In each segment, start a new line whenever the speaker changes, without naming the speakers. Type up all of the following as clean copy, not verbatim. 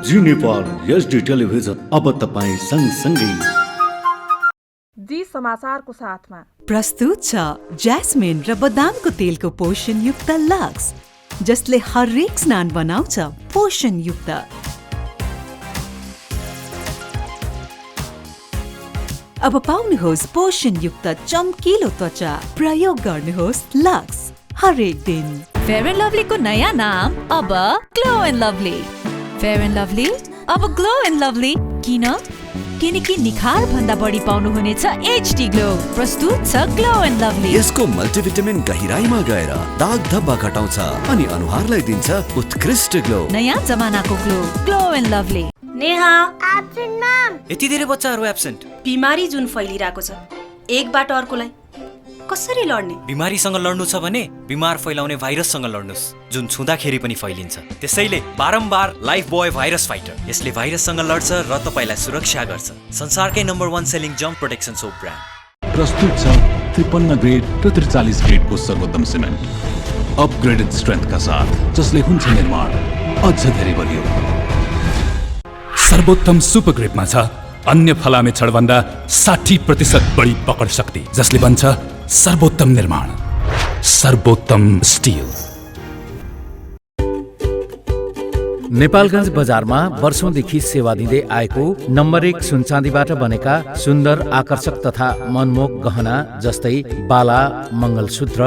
जी Nepal HD television अब तपाईँ सँगसँगै
जी समाचारको साथमा
प्रस्तुत छ ज्यास्मिन र बदामको तेलको पोषणयुक्त लक्स, जसले हरेक स्नान बनाउँछ पोषणयुक्त। अब पाउनुहोस् पोषणयुक्त चम्किलो त्वचा, प्रयोग गर्नुहोस् लक्स हरेक दिन।
फेयर एन्ड लभली को नयाँ नाम अब glow and lovely. Fair and lovely अब ग्लो एन्ड लभली किन? किनकि निखार भन्दा बढी पाउनु हुनेछ एचडी ग्लो। प्रस्तुत छ ग्लो एन्ड लभली।
यसको मल्टिभिटामिन गहिराईमा गएर दाग धब्बा घटाउँछ अनि अनुहारलाई दिन्छ उत्कृष्ट ग्लो।
नयाँ जमानाको glow, glow and lovely.
Neha absent ma'am.
यति धेरै बच्चाहरू एब्सेन्ट।
बिमारी जुन फैलिरहेको छ, एकबाट अर्कोलाई कसरी लड्ने?
बिमारीसँग लड्नु छ भने बिमार फैलाउने भाइरससँग लड्नुस्, जुन छुँदाखेरि पनि फैलिन्छ। त्यसैले बारम्बार लाइफ बोय भाइरस फाइटर, यसले भाइरससँग लड्छ र तपाईलाई सुरक्षा गर्छ। संसारकै नम्बर 1 सेलिङ जम्प प्रोटेक्सन सोप ब्रान्ड।
प्रस्तुत छ 53 ग्रेड र 43 ग्रेडको सर्वोत्तम सिमेन्ट, अपग्रेडेड स्ट्रेन्थका साथ, जसले हुन्छ निर्माण अझ धेरै बलियो। सर्वोत्तम सुपर ग्रिपमा छ अन्य फलामे छडभन्दा 60% बढी पकड शक्ति, जसले बन्छ सर्वोत्तम निर्माण, सर्वोत्तम स्टिल।
नेपालगञ्ज बजारमा वर्षौंदेखि सेवा दिँदै आएको नम्बर 1 सुनचाँदीबाट बनेका सुन्दर, आकर्षक तथा मनमोहक गहना जस्तै बाला, मङ्गलसूत्र,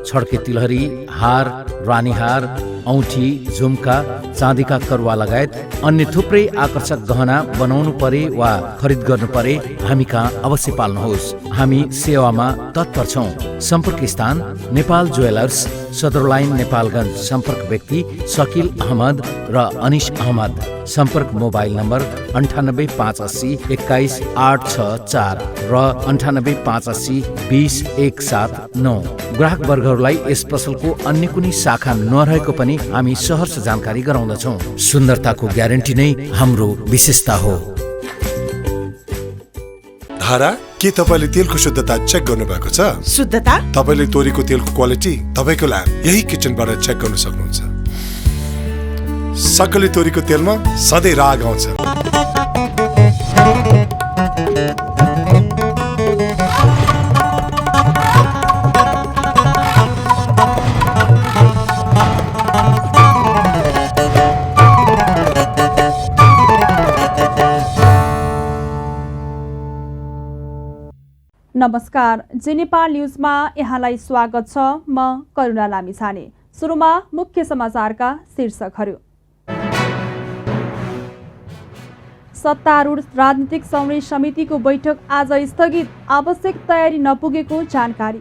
छड्के तिलहरी, हार, रानीहार, औँठी, झुम्का, चाँदीका करुवा लगायत अन्य थुप्रै आकर्षक गहना बनाउनु परे वा खरिद गर्नु परे हामी कहाँ अवश्य पाल्नुहोस्। हामी सेवामा तत्पर छौं। सम्पर्क स्थान नेपाल ज्वेलर्स, सदर लाइन, नेपालगञ्ज। सम्पर्क व्यक्ति शकील अहमद र अनिश अहमद। सम्पर्क मोबाइल नम्बर 9858 21 864 र 9858 20 179। ग्राहक वर्गहरूलाई यस पसलको अन्य कुनै शाखा नरहेको पनि हामी सहर्ष जानकारी गराउँदछौँ। सुन्दरताको ग्यारेन्टी नै हाम्रो विशेषता हो।
धारा, के तपाईले तेलको शुद्धता चेक गर्नु भएको छ?
शुद्धता?
तपाईले तोरीको तेलको क्वालिटी तपाईको ल्याब यही किचनबाट चेक गर्न सक्नुहुन्छ। सक्कली तोरीको तेलमा सधैँ राग आउँछ।
नमस्कार, जी नेपाल न्युजमा यहाँलाई स्वागत छ। म करुणा लामिछाने। सुरुमा मुख्य समाचारका शीर्षकहरू। सत्तारूढ राजनीतिक समन्वय समितिको बैठक आज स्थगित, आवश्यक तयारी नपुगेको जानकारी।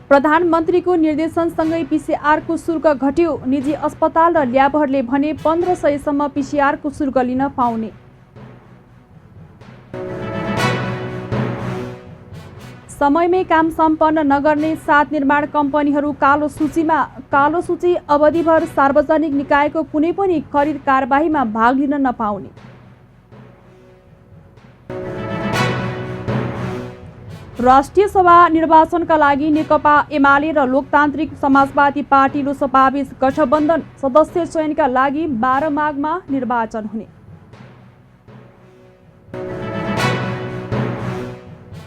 प्रधानमन्त्रीको निर्देशनसँगै पीसीआरको शुल्क घट्यो। निजी अस्पताल र ल्याबहरूले भने 1500 सम्म पीसीआरको शुल्क लिन पाउने। समयमै काम सम्पन्न नगर्ने 7 निर्माण कम्पनीहरू कालो सूचीमा। कालो सूची अवधिभर सार्वजनिक निकायको कुनै पनि खरिद कारबाहीमा भाग लिन नपाउने। राष्ट्रिय सभा निर्वाचनका लागि नेकपा एमाले र लोकतान्त्रिक समाजवादी पार्टी लोसपाबीच गठबन्धन। सदस्य चयनका लागि 12 माघमा निर्वाचन हुने।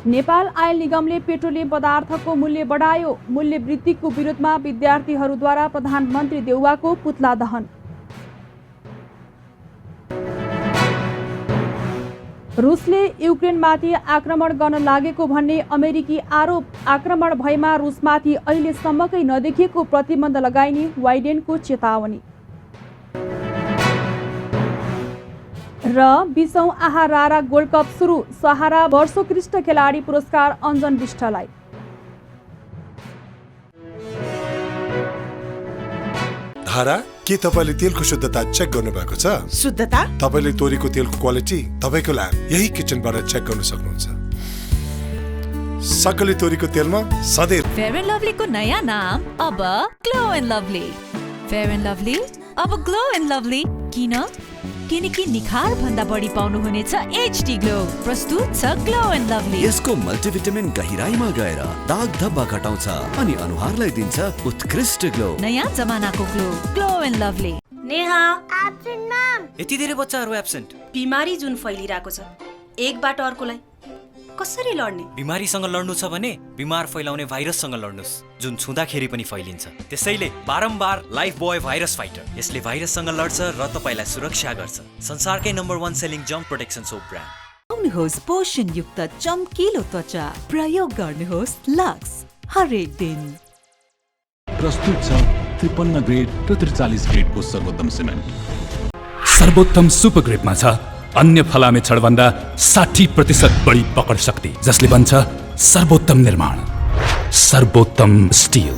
नेपाल आयल निगमले पेट्रोलियम पदार्थको मूल्य बढायो। मूल्य वृद्धिको विरोधमा विद्यार्थीहरूद्वारा प्रधानमन्त्री देउवाको पुतला दहन। रुसले युक्रेनमाथि आक्रमण गर्न लागेको भन्ने अमेरिकी आरोप। आक्रमण भएमा रुसमाथि अहिलेसम्मकै नदेखिएको प्रतिबन्ध लगाइने बाइडेनको चेतावनी। र 20औं आहारारा गोल्ड कप सुरु। सहारा वर्षोत्कृष्ट खेलाडी पुरस्कार अञ्जन विष्टलाई।
धारा, के तपाईले तेलको शुद्धता चेक गर्नु भएको छ?
शुद्धता?
तपाईले तोरीको तेलको क्वालिटी तपाईको ल्याब यही किचनबाट चेक गर्न सक्नुहुन्छ। सक्कली तोरीको तेलमा सधैँ।
फेयर एन्ड लभली को नयाँ नाम अब glow and lovely. Fair and lovely अब ग्लो एन्ड लभली किन? किनकि निखार भन्दा बढी पाउनुहुनेछ एचडी ग्लो। प्रस्तुत छ ग्लो एन्ड लभली।
यसको मल्टिभिटामिन गहिराईमा गएर दाग धब्बा घटाउँछ अनि अनुहारलाई दिन्छ उत्कृष्ट ग्लो।
नयाँ जमानाको glow, glow and lovely.
Neha,
यति धेरै बच्चाहरू एब्सेन्ट।
बिमारी जुन फैलिरहेको छ, एकबाट अर्कोलाई कसरी लड्ने?
बिमारीसँग लड्नु छ भने बिमार फैलाउने भाइरससँग लड्नुस्, जुन छुँदाखेरि पनि फैलिन्छ। त्यसैले बारम्बार लाइफ बोय भाइरस फाइटर। यसले भाइरससँग लड्छ र तपाईलाई सुरक्षा गर्छ। संसारकै नम्बर 1 सेलिङ जम्प प्रोटेक्सन सोप ब्रान्ड।
आउनुहोस् पोषणयुक्त चम्किलो त्वचा प्रयोग गर्नुहोस् लक्स हरेक दिन।
प्रस्तुत छ 53 ग्रेड र 43 ग्रेडको सर्वोत्तम सिमेन्ट। सर्वोत्तम सुपर ग्रेडमा छ अन्य फलामे छडभन्दा 60% बढी पकड शक्ति, जसले बन्छ सर्वोत्तम निर्माण, सर्वोत्तम स्टिल।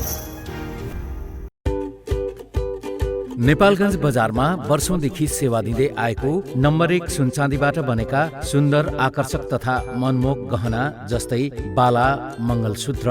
नेपालगञ्ज बजारमा वर्षौंदेखि सेवा दिँदै आएको नम्बर 1 सुनचाँदीबाट बनेका सुन्दर आकर्षक तथा मनमोहक गहना जस्तै बाला, मङ्गलसूत्र,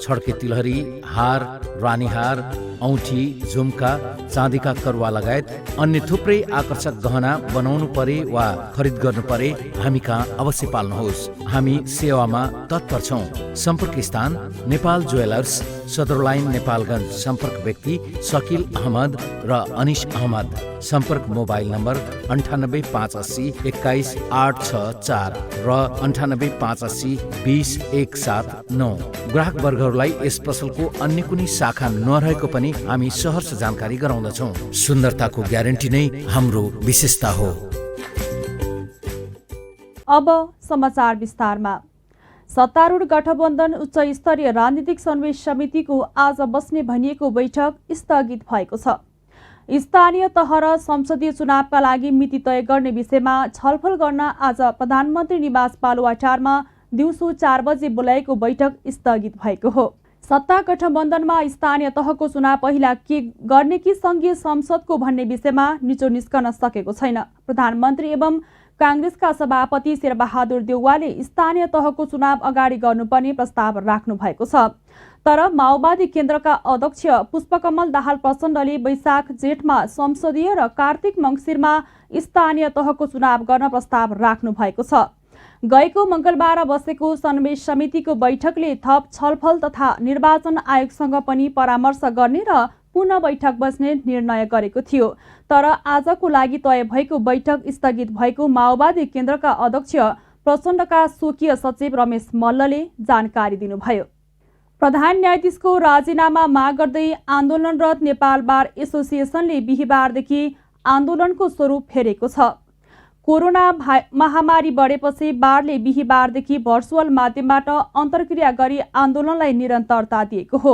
छड्के तिलहरी, हार, रानीहार, औँठी, झुम्का, चाँदीका करुवा लगायत अन्य थुप्रै आकर्षक गहना बनाउनु परे वा खरिद गर्नु परे हामी कहाँ अवश्य पाल्नुहोस्। हामी सेवामा तत्पर छौँ। सम्पर्क स्थान नेपाल ज्वेलर्स, सदर लाइन, नेपालगञ्ज। सम्पर्क व्यक्ति शकिल अहमद र अनिश अहमद। सम्पर्क मोबाइल नम्बर 9858 21 864 र 9858 20 179। ग्राहक वर्गहरूलाई यस पसलको अन्य कुनै शाखा नरहेको पनि हामी सहर्ष जानकारी गराउँदछौँ। सुन्दरताको ग्यारेन्टी नै हाम्रो विशेषता हो।
अब समाचार विस्तारमा। सत्तारूढ गठबन्धन उच्च स्तरीय राजनीतिक सन्वेष समितिको आज बस्ने भनिएको बैठक स्थगित भएको छ। स्थानीय तह र संसदीय चुनावका लागि मिति तय गर्ने विषयमा छलफल गर्न आज प्रधानमन्त्री निवास बालुवाटारमा दिउँसो 4 बजे बोलाएको बैठक स्थगित भएको हो। सत्ता गठबन्धनमा स्थानीय तहको चुनाव पहिला के गर्ने कि संघीय संसदको भन्ने विषयमा निचो निस्कन सकेको छैन। प्रधानमन्त्री एवं काङ्ग्रेसका सभापति शेरबहादुर देउवाले स्थानीय तहको चुनाव अगाडि गर्नुपर्ने प्रस्ताव राख्नु भएको छ। तर माओवादी केन्द्रका अध्यक्ष पुष्पकमल दाहाल प्रचण्डले वैशाख जेठमा संसदीय र कार्तिक मङ्सिरमा स्थानीय तहको चुनाव गर्न प्रस्ताव राख्नु भएको छ। गएको मङ्गलबार बसेको सन्वेष समितिको बैठकले थप छलफल तथा निर्वाचन आयोगसँग पनि परामर्श गर्ने र पुनः बैठक बस्ने निर्णय गरेको थियो। तर आजको लागि तय भएको बैठक स्थगित भएको माओवादी केन्द्रका अध्यक्ष प्रचण्डका स्वकीय सचिव रमेश मल्लले जानकारी दिनुभयो। प्रधान न्यायाधीशको राजीनामा माग गर्दै आन्दोलनरत नेपाल बार एसोसिएसनले बिहिबारदेखि आन्दोलनको स्वरूप फेरेको छ। कोरोना महामारी बढेपछि बारले बिहिबारदेखि भर्चुअल माध्यमबाट अन्तर्क्रिया गरी आन्दोलनलाई निरन्तरता दिएको हो।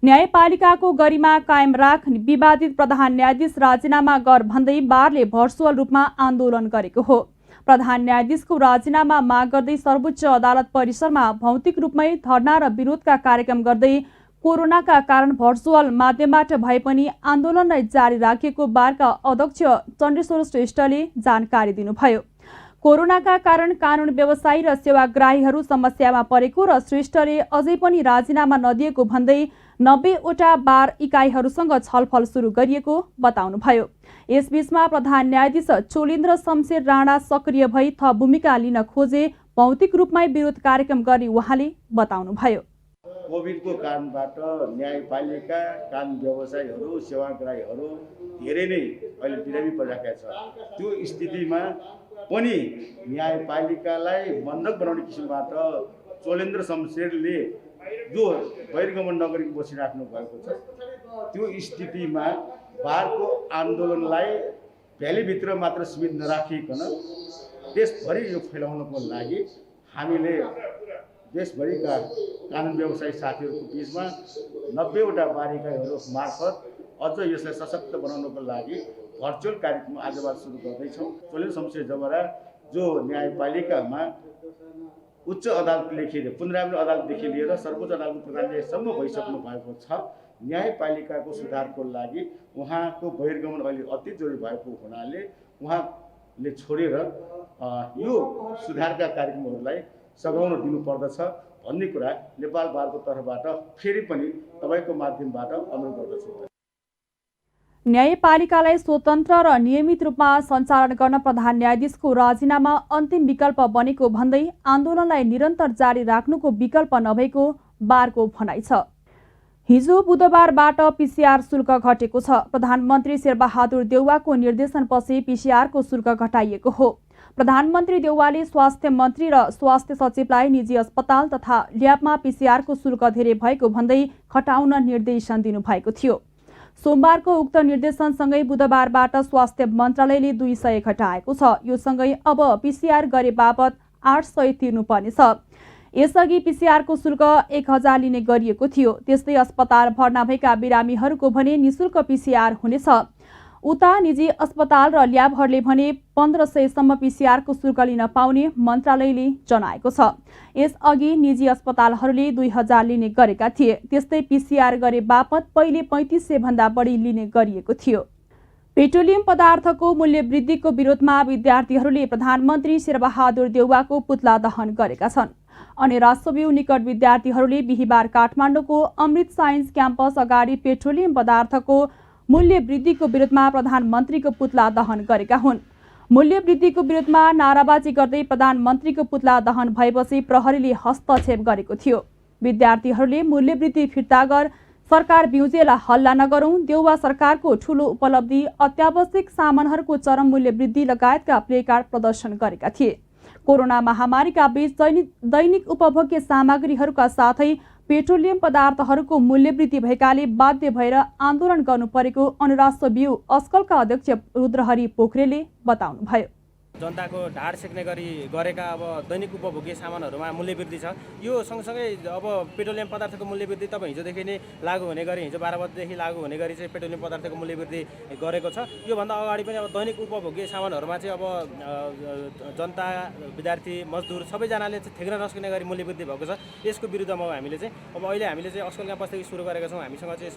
न्यायपालिकाको गरिमा कायम राख, विवादित प्रधान न्यायाधीश राजीनामा गर भन्दै बारले भर्चुअल रूपमा आन्दोलन गरेको हो। प्रधान न्यायाधीशको राजीनामा माग गर्दै सर्वोच्च अदालत परिसरमा भौतिक रूपमै धरना र विरोधका कार्यक्रम गर्दै कोरोनाका कारण भर्चुअल माध्यमबाट भए पनि आन्दोलनलाई जारी राखेको बारका अध्यक्ष चण्डेश्वर श्रेष्ठले जानकारी दिनुभयो। कोरोनाका कारण कानुन व्यवसायी र सेवाग्राहीहरू समस्यामा परेको र श्रेष्ठले अझै पनि राजीनामा नदिएको भन्दै 90वटा बार इकाइहरूसँग छलफल सुरु गरिएको बताउनुभयो। यसबीचमा प्रधान न्यायाधीश चोलेन्द्र शमशेर राणा सक्रिय भई थप भूमिका लिन खोजे भौतिक रूपमै विरोध कार्यक्रम गर्ने उहाँले बताउनुभयो।
कोभिडको कारणबाट न्यायपालिका, कानुन व्यवसायीहरू, सेवाग्राहीहरू धेरै नै अहिले बिरामी परिरहेका छ। त्यो स्थितिमा पनि न्यायपालिकालाई बन्धक बनाउने किसिमबाट चोलेन्द्र शमशेरले जो बहिर्गमन नगरी बसिराख्नु भएको छ, त्यो स्थितिमा बारको आन्दोलनलाई भ्यालीभित्र मात्र सीमित नराखिकन देशभरि यो फैलाउनको लागि हामीले देशभरिका कानुन व्यवसायी साथीहरूको बिचमा 90वटा बार इकाइहरू मार्फत अझ यसलाई सशक्त बनाउनको लागि भर्चुअल कार्यक्रम आजबाट सुरु गर्दैछौँ। चोलेन्द्र शमशेर जबरा जो न्यायपालिकामा उच्च अदालतदेखि पुनरावृत्ति अदालतदेखि लिएर सर्वोच्च अदालतको प्रधान न्यायाधीशसम्म भइसक्नु भएको छ। न्यायपालिकाको सुधारको लागि उहाँको बहिर्गमन अहिले अति जरुरी भएको हुनाले उहाँले छोडेर यो सुधारका कार्यक्रमहरूलाई सघाउन दिनुपर्दछ भन्ने कुरा नेपाल बारको तर्फबाट फेरि पनि तपाईँको माध्यमबाट अनुरोध गर्दछु।
न्यायपालिकालाई स्वतन्त्र र नियमित रूपमा सञ्चालन गर्न प्रधान न्यायाधीशको राजीनामा अन्तिम विकल्प बनेको भन्दै आन्दोलनलाई निरन्तर जारी राख्नुको विकल्प नभएको बारको भनाइ छ। हिजो बुधबारबाट पीसीआर शुल्क घटेको छ। प्रधानमन्त्री शेरबहादुर देउवाको निर्देशनपछि पीसीआरको शुल्क घटाइएको हो। प्रधानमन्त्री देउवाले स्वास्थ्य मन्त्री र स्वास्थ्य सचिवलाई निजी अस्पताल तथा ल्याबमा पीसीआरको शुल्क धेरै भएको भन्दै घटाउन निर्देशन दिनुभएको थियो। सोमबारको उक्त निर्देशनसँगै बुधबारबाट स्वास्थ्य मन्त्रालयले 200 घटाएको छ। यो सँगै अब पीसीआर गरे बापत 800 तिर्नुपर्नेछ। यसअघि पीसीआरको शुल्क 1000 लिने गरिएको थियो। त्यस्तै अस्पताल भर्ना भएका बिरामीहरूको भने निशुल्क पीसीआर हुनेछ। उता निजी अस्पताल र ल्याबहरूले भने 1500 सम्म पीसीआरको शुल्क लिन पाउने मन्त्रालयले जनाएको छ। यसअघि निजी अस्पतालहरूले 2000 लिने गरेका थिए। त्यस्तै पीसीआर गरे बापत पहिले 3500 भन्दा बढी लिने गरिएको थियो। पेट्रोलियम पदार्थको मूल्य वृद्धिको विरोधमा विद्यार्थीहरूले प्रधानमन्त्री शेरबहादुर देउवाको पुतला दहन गरेका छन्। अनि राष्ट्रव्यू निकट विद्यार्थीहरूले बिहिबार काठमाडौँको अमृत साइन्स क्याम्पस अगाडि पेट्रोलियम पदार्थको मूल्य वृद्धिको विरोधमा प्रधानमन्त्रीको पुतला दहन गरेका हुन्। मूल्य वृद्धिको विरोधमा नाराबाजी गर्दै प्रधानमन्त्रीको पुतला दहन भएपछि प्रहरीले हस्तक्षेप गरेको थियो। विद्यार्थीहरूले मूल्य वृद्धि फिर्ता गर, सरकार बिउजेलाई हल्ला नगरौं, देउवा सरकारको ठूलो उपलब्धि, अत्यावश्यक सामानहरूको चरम मूल्य वृद्धि लगायतका प्लेकार्ड प्रदर्शन गरेका थिए। कोरोना महामारीका बीच दैनिक उपभोग्य सामग्रीहरूका साथै पेट्रोलियम पदार्थहरूको मूल्य वृद्धि भएकाले बाध्य भएर आन्दोलन गर्नु परेको अनुराष्ट्रव्यू अस्कलका अध्यक्ष रुद्रहरि पोखरेलले बताउनुभयो।
जनताको ढाड सेक्ने गरी गरेका अब दैनिक उपभोग्य सामानहरूमा मूल्य वृद्धि छ। यो सँगसँगै अब पेट्रोलियम पदार्थको मूल्य वृद्धि तपाईँ हिजोदेखि नै लागू हुने गरी, हिजो 12 बजेदेखि लागू हुने गरी चाहिँ पेट्रोलियम पदार्थको मूल्य वृद्धि गरेको छ। योभन्दा अगाडि पनि अब दैनिक उपभोग्य सामानहरूमा चाहिँ अब जनता, विद्यार्थी, मजदुर सबैजनाले चाहिँ ठेक्न नसक्ने गरी मूल्य वृद्धि भएको छ। यसको विरुद्धमा हामीले चाहिँ अब अहिले हामीले चाहिँ अस्कल क्याम्पसदेखि सुरु गरेका छौँ। हामीसँग चाहिँ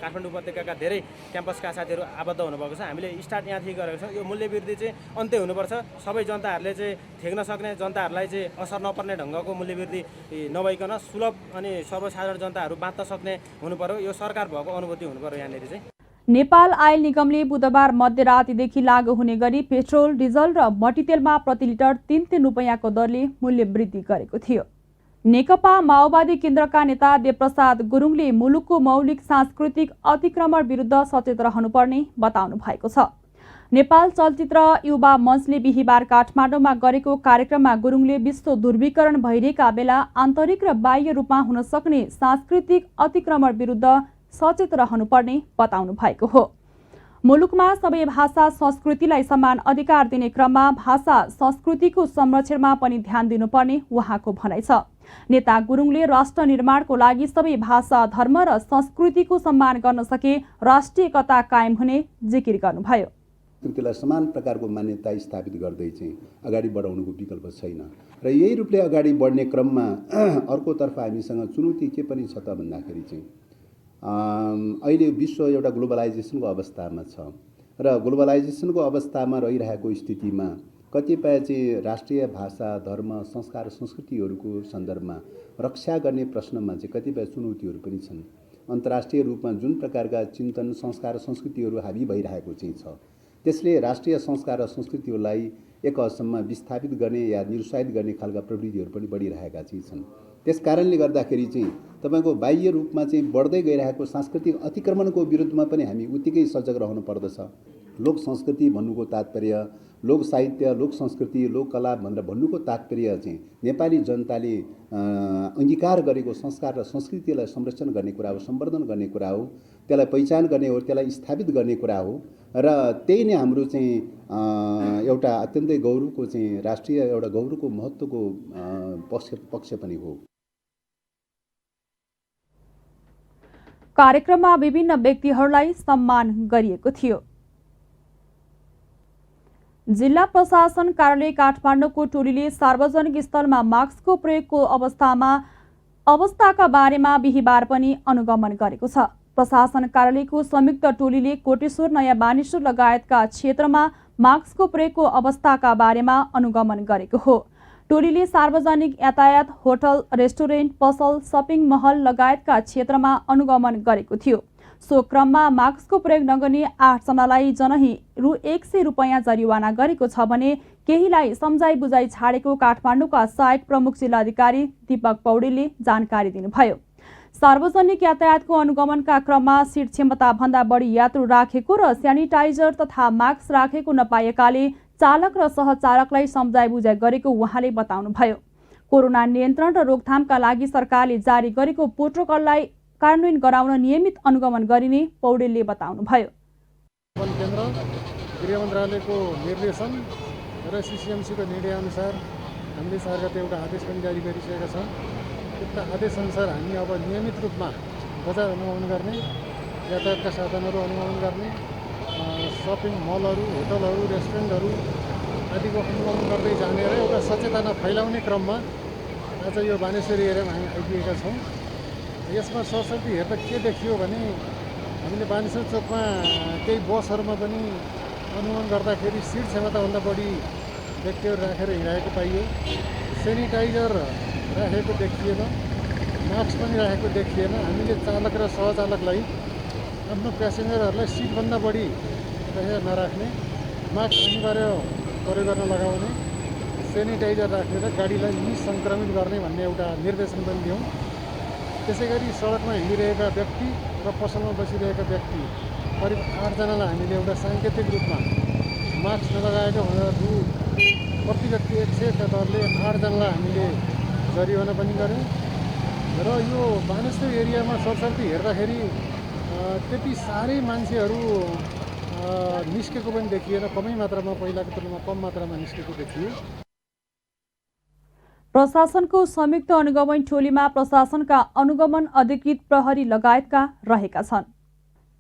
काठमाडौँ उपत्यकाका धेरै क्याम्पसका साथीहरू आबद्ध हुनुभएको छ। हामीले स्टार्ट यहाँदेखि गरेका छौँ। यो मूल्य वृद्धि चाहिँ अन्त्य हुनुपर्छ। सबै जनताहरूले चाहिँ ठेक्न सक्ने, जनताहरूलाई चाहिँ असर नपर्ने ढङ्गको मूल्य वृद्धि नभइकन सुलभ अनि सर्वसाधारण जनताहरू बाँच्न सक्ने हुनु पर्यो। यो सरकार भएको अनुभूति हुनु पर्यो। यहाँनिर चाहिँ
नेपाल आयल निगमले बुधबार मध्यरातदेखि लागू हुने गरी पेट्रोल, डिजल र मट्टीतेलमा प्रति लिटर 3 रुपैयाँको दरले मूल्य वृद्धि गरेको थियो। नेकपा माओवादी केन्द्रका नेता देवप्रसाद गुरुङले मुलुकको मौलिक सांस्कृतिक अतिक्रमण विरुद्ध सचेत रहनुपर्ने बताउनु भएको छ। नेपाल चलचित्र युवा मञ्चले बिहिबार काठमाडौँमा गरेको कार्यक्रममा गुरुङले विश्व ध्रुवीकरण भइरहेका बेला आन्तरिक र बाह्य रूपमा हुन सक्ने सांस्कृतिक अतिक्रमण विरुद्ध सचेत रहनुपर्ने बताउनु भएको हो। मुलुकमा सबै भाषा संस्कृतिलाई समान अधिकार दिने क्रममा भाषा संस्कृतिको संरक्षणमा पनि ध्यान दिनुपर्ने उहाँको भनाइ छ। नेता गुरुङले राष्ट्र निर्माणको लागि सबै भाषा, धर्म र संस्कृतिको सम्मान गर्न सके राष्ट्रिय एकता कायम हुने जिकिर गर्नुभयो।
संस्कृतिलाई समान प्रकारको मान्यता स्थापित गर्दै चाहिँ अगाडि बढाउनुको विकल्प छैन र यही रूपले अगाडि बढ्ने क्रममा अर्कोतर्फ हामीसँग चुनौती के पनि छ त भन्दाखेरि चाहिँ अहिले विश्व एउटा ग्लोबलाइजेसनको अवस्थामा छ र ग्लोबलाइजेसनको अवस्थामा रहिरहेको स्थितिमा कतिपय चाहिँ राष्ट्रिय भाषा, धर्म, संस्कार, संस्कृतिहरूको सन्दर्भमा रक्षा गर्ने प्रश्नमा चाहिँ कतिपय चुनौतीहरू पनि छन्। अन्तर्राष्ट्रिय रूपमा जुन प्रकारका चिन्तन, संस्कार, संस्कृतिहरू हावी भइरहेको चाहिँ छ, त्यसले राष्ट्रिय संस्कार र संस्कृतिहरूलाई एक हदसम्म विस्थापित गर्ने या निरुत्साहित गर्ने खालका प्रवृत्तिहरू पनि बढिरहेका चाहिँ छन्। त्यस कारणले गर्दाखेरि चाहिँ तपाईँको बाह्य रूपमा चाहिँ बढ्दै गइरहेको सांस्कृतिक अतिक्रमणको विरुद्धमा पनि हामी उत्तिकै सजग रहनु पर्दछ। लोक संस्कृति भन्नुको तात्पर्य लोक साहित्य, लोक संस्कृति, लोक कला भनेर भन्नुको तात्पर्य चाहिँ नेपाली जनताले अङ्गीकार गरेको संस्कार र संस्कृतिलाई संरक्षण गर्ने कुरा हो, सम्वर्धन गर्ने कुरा हो, त्यसलाई पहिचान गर्ने हो, त्यसलाई स्थापित गर्ने कुरा हो र त्यही नै हाम्रो चाहिँ एउटा अत्यन्तै गौरवको चाहिँ राष्ट्रिय एउटा गौरवको महत्त्वको पक्ष पनि हो।
कार्यक्रममा विभिन्न व्यक्तिहरूलाई सम्मान गरिएको थियो। जिल्ला प्रशासन कार्यालय काठमाडौँको टोलीले सार्वजनिक स्थलमा मास्कको प्रयोगको अवस्थाका बारेमा बिहिबार पनि अनुगमन गरेको छ। प्रशासन कार्यालयको संयुक्त टोलीले कोटेश्वर, नयाँ बानेश्वर लगायतका क्षेत्रमा मास्कको प्रयोगको अवस्थाका बारेमा अनुगमन गरेको हो। टोलीले सार्वजनिक यातायात, होटल, रेस्टुरेन्ट, पसल, सपिङ महल लगायतका क्षेत्रमा अनुगमन गरेको थियो। सो क्रममा मास्कको प्रयोग नगर्ने 8 जनालाई जनही रु 100 रुपैयाँ जरिवाना गरेको छ भने केहीलाई सम्झाइ बुझाइ छाडेको काठमाडौँका सहायक प्रमुख जिल्लाधिकारी दीपक पौडेलले जानकारी दिनुभयो। सार्वजनिक यातायातको अनुगमनका क्रममा सिट क्षमता भन्दा बढी यात्रु राखेको र स्यानिटाइजर तथा मास्क राखेको नपाएकाले चालक र सहचालकलाई सम्झाइ बुझाइ गरेको उहाँले बताउनुभयो। कोरोना नियन्त्रण र रोकथामका लागि सरकारले जारी गरेको प्रोटोकललाई कार्यान्वयन गराउन नियमित अनुगमन गरिने पौडेलले बताउनुभयो।
केन्द्र गृह मन्त्रालयको निर्देशन र सिसिएमसीको निर्णयअनुसार हामीले 4 गते एउटा आदेश पनि जारी गरिसकेका छौँ। त्यो आदेशअनुसार हामी अब नियमित रूपमा बजार अनुगमन गर्ने, यातायातका साधनहरू अनुगमन गर्ने, सपिङ मलहरू, होटलहरू, रेस्टुरेन्टहरू आदिको अनुगमन गर्दै जाने र एउटा सचेतना फैलाउने क्रममा आज यो बानेश्वरी एरियामा हामी आइपुगेका छौँ। यसमा सरस्वती हेर्दा के देखियो भने हामीले बानेश्वर चोकमा केही बसहरूमा पनि अनुगमन गर्दाखेरि सिट क्षमताभन्दा बढी व्यक्तिहरू राखेर हिँडाएको पाइयो। सेनिटाइजर राखेको देखिएन, मास्क पनि राखेको देखिएन। हामीले चालक र सहचालकलाई आफ्नो प्यासेन्जरहरूलाई सिटभन्दा बढी राखेर नराख्ने, मास्क अनिवार्य प्रयोग गर्न लगाउने, सेनिटाइजर राखेर गाडीलाई निसङ्क्रमित गर्ने भन्ने एउटा निर्देशन पनि दियौँ। त्यसै गरी सडकमा हिँडिरहेका व्यक्ति र पसलमा बसिरहेका व्यक्ति करिब 8 जनालाई हामीले एउटा साङ्केतिक रूपमा मास्क नलगाएको भनेर प्रति व्यक्ति 100 का दरले 8 जनालाई हामीले जरिवाना पनि गऱ्यौँ। र यो बानेश्वर एरियामा सरसर्ती हेर्दाखेरि त्यति साह्रै मान्छेहरू निस्केको पनि देखिएन, कमै मात्रामा, पहिलाको तुलनामा कम मात्रामा निस्केको देखियो।
प्रशासनको संयुक्त अनुगमन टोलीमा प्रशासनका अनुगमन अधिकृत प्रहरी लगायतका रहेका छन्।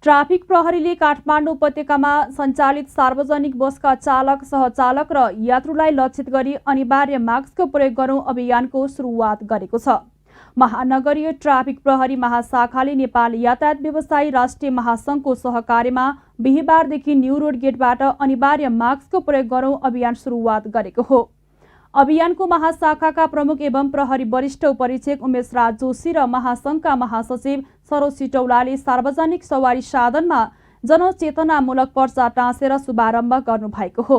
ट्राफिक प्रहरीले काठमाडौँ उपत्यकामा सञ्चालित सार्वजनिक बसका चालक, सहचालक र यात्रुलाई लक्षित गरी अनिवार्य मास्कको प्रयोग गरौँ अभियानको सुरुवात गरेको छ। महानगरीय ट्राफिक प्रहरी महाशाखाले नेपाल यातायात व्यवसायी राष्ट्रिय महासङ्घको सहकार्यमा बिहीबारदेखि न्यू रोड गेटबाट अनिवार्य मास्कको प्रयोग गरौँ अभियान सुरुवात गरेको हो। अभियानको महाशाखाका प्रमुख एवं प्रहरी वरिष्ठ उपरीक्षक उमेश राज जोशी र महासङ्घका महासचिव सरोज सिटौलाले सार्वजनिक सवारी साधनमा जनचेतनामूलक पर्चा टाँसेर शुभारम्भ गर्नुभएको हो।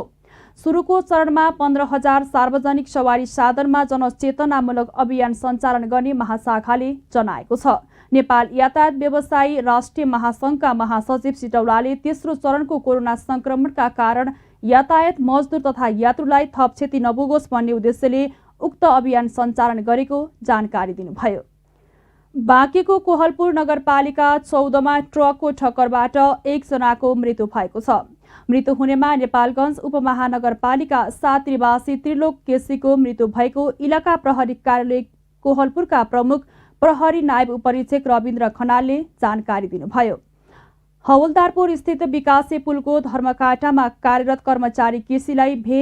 सुरुको चरणमा 15,000 सार्वजनिक सवारी साधनमा जनचेतनामूलक अभियान सञ्चालन गर्ने महाशाखाले जनाएको छ। नेपाल यातायात व्यवसायी राष्ट्रिय महासङ्घका महासचिव सिटौलाले तेस्रो चरणको कोरोना संक्रमणका कारण यातायात मजदुर तथा यात्रुलाई थप क्षति नपुगोस् भन्ने उद्देश्यले उक्त अभियान सञ्चालन गरेको जानकारी दिनुभयो। बाँकेको कोहलपुर नगरपालिका 14मा ट्रकको ठक्करबाट 1 जनाको मृत्यु भएको छ। मृत्यु हुनेमा नेपालगञ्ज उपमहानगरपालिका 7 निवासी त्रिलोक केसीको मृत्यु भएको इलाका प्रहरी कार्यालय कोहलपुरका प्रमुख प्रहरी नायब उपरीक्षक रविन्द्र खनालले जानकारी दिनुभयो। हवलदारपुर स्थित विकासे पुलको धर्मकाटामा कार्यरत कर्मचारी केसीलाई भे